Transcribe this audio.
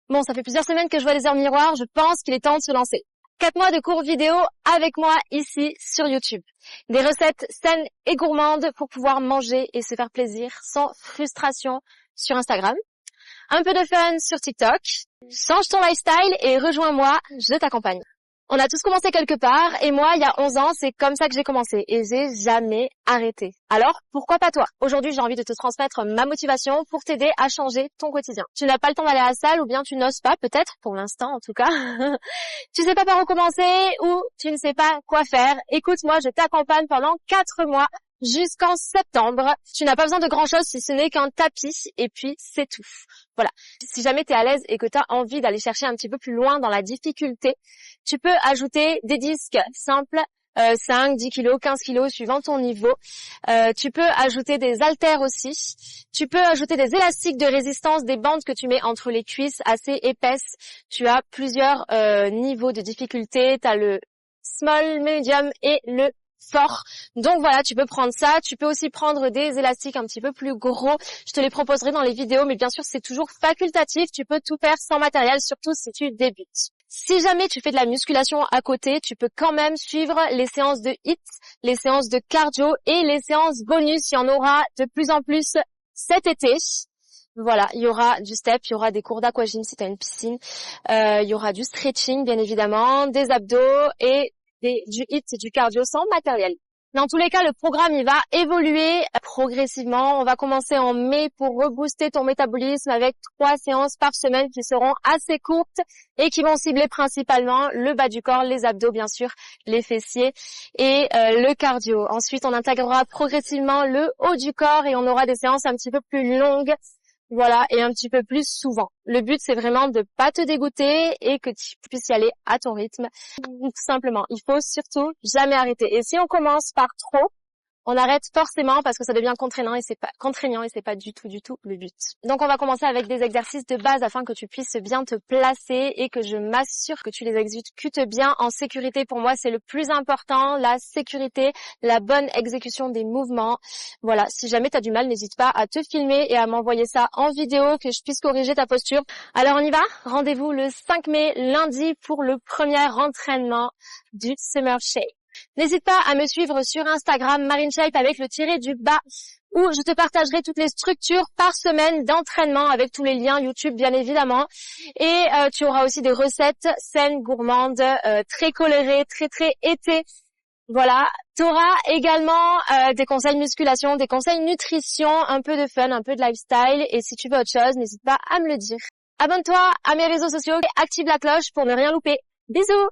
Bon, ça fait plusieurs semaines que je vois les heures miroirs, je pense qu'il est temps de se lancer. 4 mois de cours vidéo avec moi ici sur YouTube. Des recettes saines et gourmandes pour pouvoir manger et se faire plaisir sans frustration sur Instagram. Un peu de fun sur TikTok. Change ton lifestyle et rejoins-moi, je t'accompagne. On a tous commencé quelque part et moi, il y a 11 ans, c'est comme ça que j'ai commencé et j'ai jamais arrêté. Alors, pourquoi pas toi? Aujourd'hui, j'ai envie de te transmettre ma motivation pour t'aider à changer ton quotidien. Tu n'as pas le temps d'aller à la salle ou bien tu n'oses pas, peut-être, pour l'instant en tout cas. Tu sais pas par où commencer ou tu ne sais pas quoi faire. Écoute, moi, je t'accompagne pendant 4 mois jusqu'en septembre. Tu n'as pas besoin de grand-chose si ce n'est qu'un tapis et puis c'est tout. Voilà. Si jamais tu es à l'aise et que tu as envie d'aller chercher un petit peu plus loin dans la difficulté, tu peux ajouter des disques simples, 5, 10 kilos, 15 kilos, suivant ton niveau. Tu peux ajouter des haltères aussi. Tu peux ajouter des élastiques de résistance, des bandes que tu mets entre les cuisses assez épaisses. Tu as plusieurs niveaux de difficulté. Tu as le small, medium et le fort. Donc voilà, tu peux prendre ça. Tu peux aussi prendre des élastiques un petit peu plus gros. Je te les proposerai dans les vidéos, mais bien sûr, c'est toujours facultatif. Tu peux tout faire sans matériel, surtout si tu débutes. Si jamais tu fais de la musculation à côté, tu peux quand même suivre les séances de HIIT, les séances de cardio et les séances bonus. Il y en aura de plus en plus cet été. Voilà, il y aura du step, il y aura des cours d'aquagym si tu as une piscine, il y aura du stretching bien évidemment, des abdos et du HIIT et du cardio sans matériel. Dans tous les cas, le programme, il va évoluer progressivement. On va commencer en mai pour rebooster ton métabolisme avec 3 séances par semaine qui seront assez courtes et qui vont cibler principalement le bas du corps, les abdos bien sûr, les fessiers et le cardio. Ensuite, on intégrera progressivement le haut du corps et on aura des séances un petit peu plus longues. Voilà, et un petit peu plus souvent. Le but, c'est vraiment de pas te dégoûter et que tu puisses y aller à ton rythme. Tout simplement, il faut surtout jamais arrêter. Et si on commence par trop, on arrête forcément parce que ça devient contraignant et c'est pas du tout le but. Donc on va commencer avec des exercices de base afin que tu puisses bien te placer et que je m'assure que tu les exécutes bien en sécurité. Pour moi, c'est le plus important, la sécurité, la bonne exécution des mouvements. Voilà, si jamais tu as du mal, n'hésite pas à te filmer et à m'envoyer ça en vidéo que je puisse corriger ta posture. Alors on y va? Rendez-vous le 5 mai, lundi, pour le premier entraînement du Summer Shake. N'hésite pas à me suivre sur Instagram, MarineShape avec le tiré du bas, où je te partagerai toutes les structures par semaine d'entraînement avec tous les liens YouTube bien évidemment. Et tu auras aussi des recettes saines, gourmandes, très colorées, très été. Voilà, tu auras également des conseils musculation, des conseils nutrition, un peu de fun, un peu de lifestyle. Et si tu veux autre chose, n'hésite pas à me le dire. Abonne-toi à mes réseaux sociaux et active la cloche pour ne rien louper. Bisous!